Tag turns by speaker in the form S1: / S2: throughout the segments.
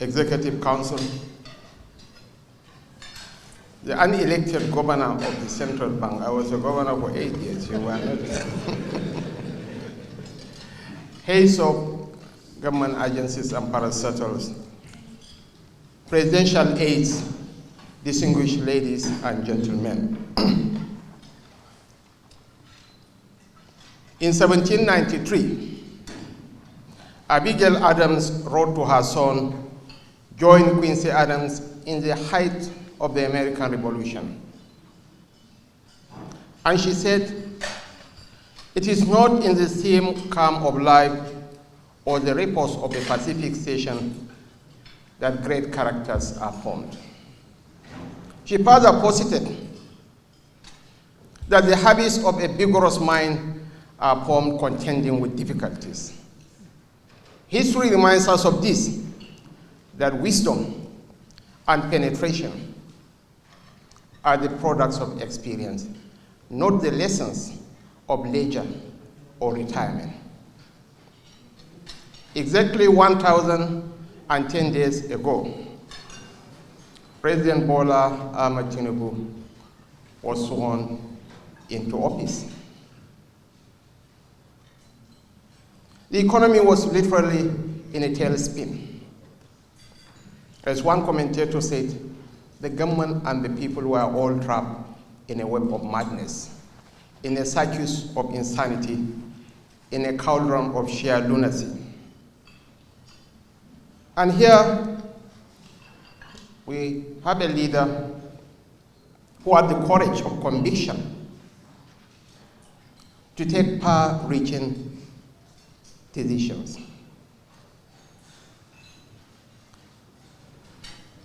S1: Executive Council, the unelected governor of the Central Bank. I was a governor for 8 years, you were not. Heads of government agencies and parastatals, presidential aides, distinguished ladies and gentlemen. In 1793, Abigail Adams wrote to her son, John Quincy Adams, in the height of the American Revolution. And she said, "It is not in the same calm of life or the repose of a Pacific station that great characters are formed." She further posited that the habits of a vigorous mind are formed contending with difficulties. History reminds us of this, that wisdom and penetration are the products of experience, not the lessons of leisure or retirement. Exactly 1,010 days ago, President Bola Ahmed Tinubu was sworn into office. The economy was literally in a tailspin. As one commentator said, the government and the people were all trapped in a web of madness, in a circus of insanity, in a cauldron of sheer lunacy. And here we have a leader who had the courage of conviction to take far-reaching decisions.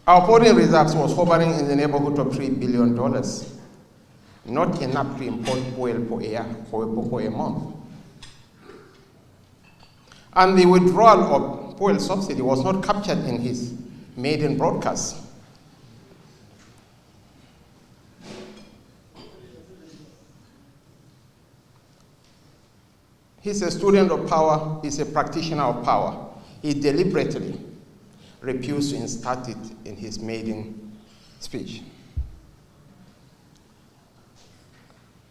S1: Our foreign reserves was hovering in the neighborhood of $3 billion, not enough to import fuel for a month. And the withdrawal of fuel subsidy was not captured in his maiden broadcast. He's a student of power, he's a practitioner of power. He deliberately refused to insert it in his maiden speech.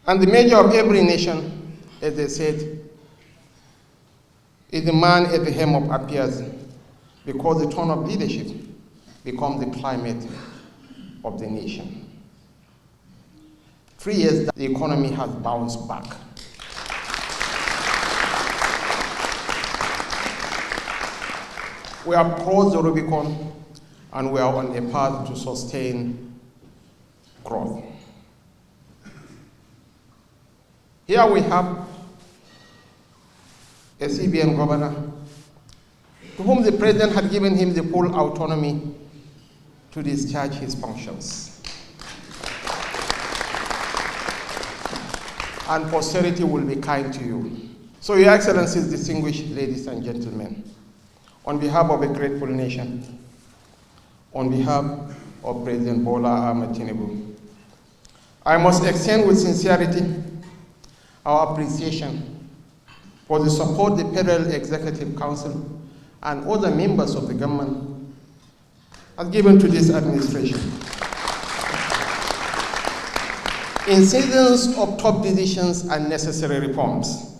S1: And the measure of every nation, as they said, is the man at the helm of affairs, because the tone of leadership becomes the climate of the nation. 3 years, the economy has bounced back. We have crossed the Rubicon, and we are on a path to sustain growth. Here we have a CBN governor to whom the president had given him the full autonomy to discharge his functions. And posterity will be kind to you. So, Your Excellencies, distinguished ladies and gentlemen, on behalf of a grateful nation, on behalf of President Bola Ahmed Tinubu, I must extend with sincerity our appreciation for the support the Federal Executive Council and other members of the government have given to this administration. In seasons of tough decisions and necessary reforms,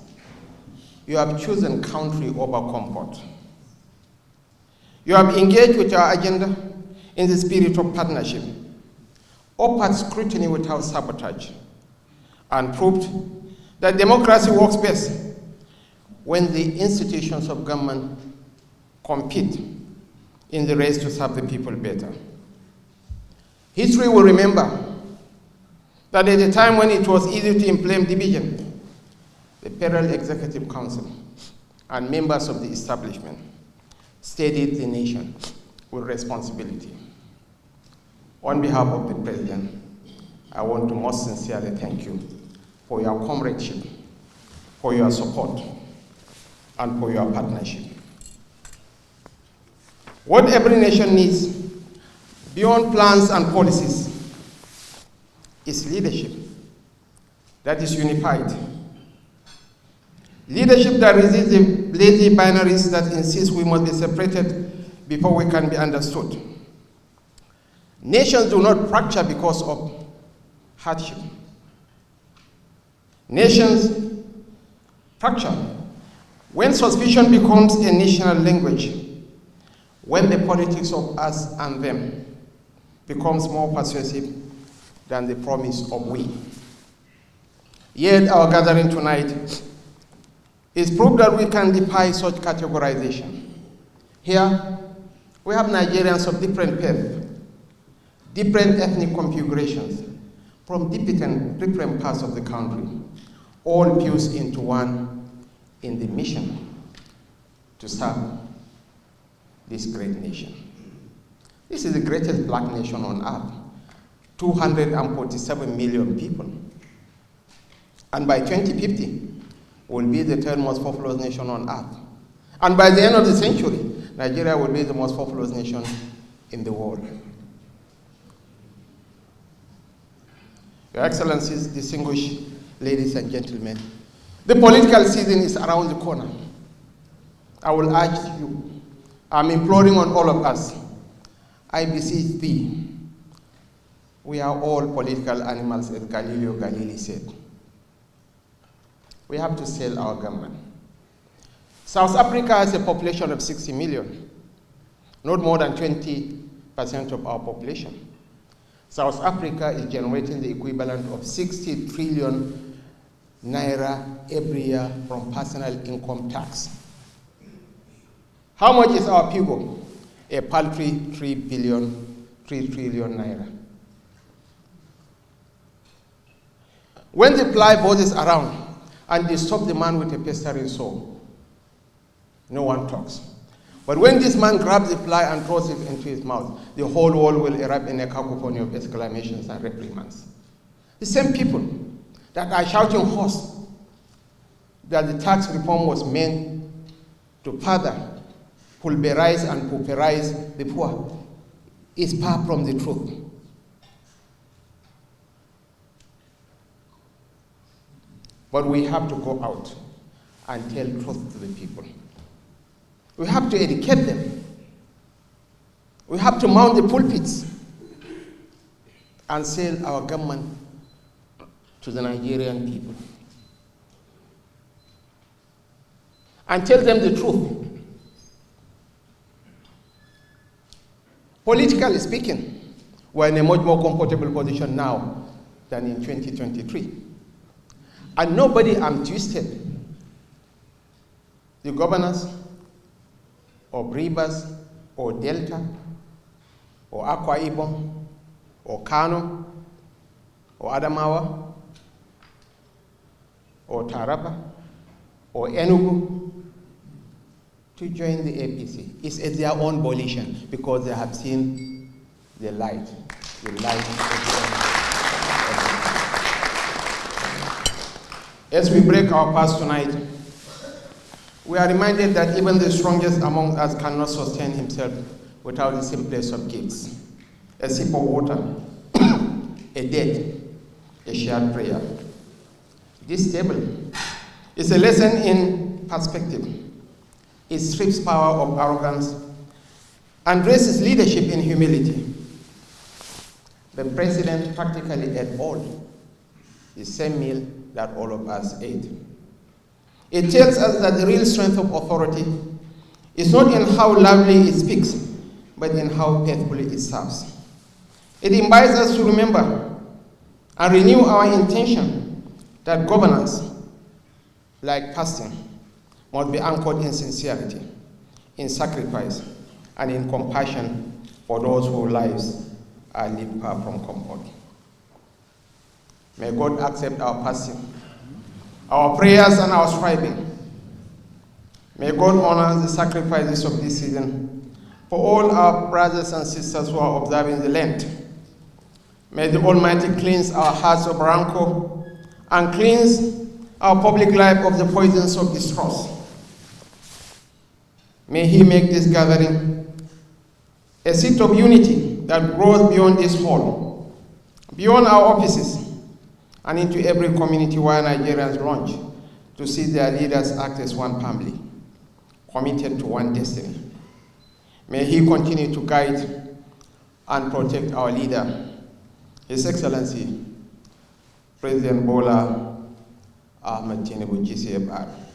S1: you have chosen country over comfort. You have engaged with our agenda in the spirit of partnership, offered scrutiny without sabotage, and proved that democracy works best when the institutions of government compete in the race to serve the people better. History will remember that at a time when it was easy to implement division, the Federal Executive Council and members of the establishment steadied the nation with responsibility. On behalf of the President, I want to most sincerely thank you for your comradeship, for your support, and for your partnership. What every nation needs, beyond plans and policies, is leadership that is unified. Leadership that resists the lazy binaries that insist we must be separated before we can be understood. Nations do not fracture because of hardship. Nations fracture when suspicion becomes a national language, when the politics of us and them becomes more persuasive than the promise of we. Yet our gathering tonight is proof that we can defy such categorization. Here, we have Nigerians of different faith, different ethnic configurations, from different parts of the country, all fused into one in the mission to serve this great nation. This is the greatest black nation on earth, 247 million people. And by 2050, will be the third most populous nation on earth. And by the end of the century, Nigeria will be the most populous nation in the world. Your Excellencies, distinguished ladies and gentlemen, the political season is around the corner. I will urge you, I'm imploring on all of us, I beseech thee, we are all political animals, as Galileo Galilei said. We have to sell our government. South Africa has a population of 60 million, not more than 20% of our population. South Africa is generating the equivalent of 60 trillion naira every year from personal income tax. How much is our PIGO? A paltry 3 trillion naira. When the fly buzzes around and they stop the man with a pestering saw, no one talks. But when this man grabs the fly and throws it into his mouth, the whole world will erupt in a cacophony of exclamations and reprimands. The same people that are shouting hoarse that the tax reform was meant to further pulverize and pauperize the poor is far from the truth. But we have to go out and tell truth to the people. We have to educate them. We have to mount the pulpits and sell our government to the Nigerian people. And tell them the truth. Politically speaking, we're in a much more comfortable position now than in 2023. And nobody twisted the governors of Rivers or Delta or Akwa Ibom or Kano or Adamawa or Taraba or Enugu to join the APC. It's at their own volition because they have seen the light of the end. As we break our fast tonight, we are reminded that even the strongest among us cannot sustain himself without the simplest of gifts: a sip of water, a date, a shared prayer. This table is a lesson in perspective. It strips power of arrogance and dresses leadership in humility. The president practically ate all the same meal that all of us ate. It tells us that the real strength of authority is not in how loudly it speaks, but in how faithfully it serves. It invites us to remember and renew our intention that governance, like fasting, must be anchored in sincerity, in sacrifice, and in compassion for those whose lives are lived far from comfort. May God accept our fasting, our prayers, and our striving. May God honor the sacrifices of this season for all our brothers and sisters who are observing the Lent. May the Almighty cleanse our hearts of rancor and cleanse our public life of the poisons of distrust. May He make this gathering a seat of unity that grows beyond this hall, beyond our offices, and into every community where Nigerians launch to see their leaders act as one family, committed to one destiny. May he continue to guide and protect our leader, His Excellency, President Bola Ahmed Tinubu, GCFR.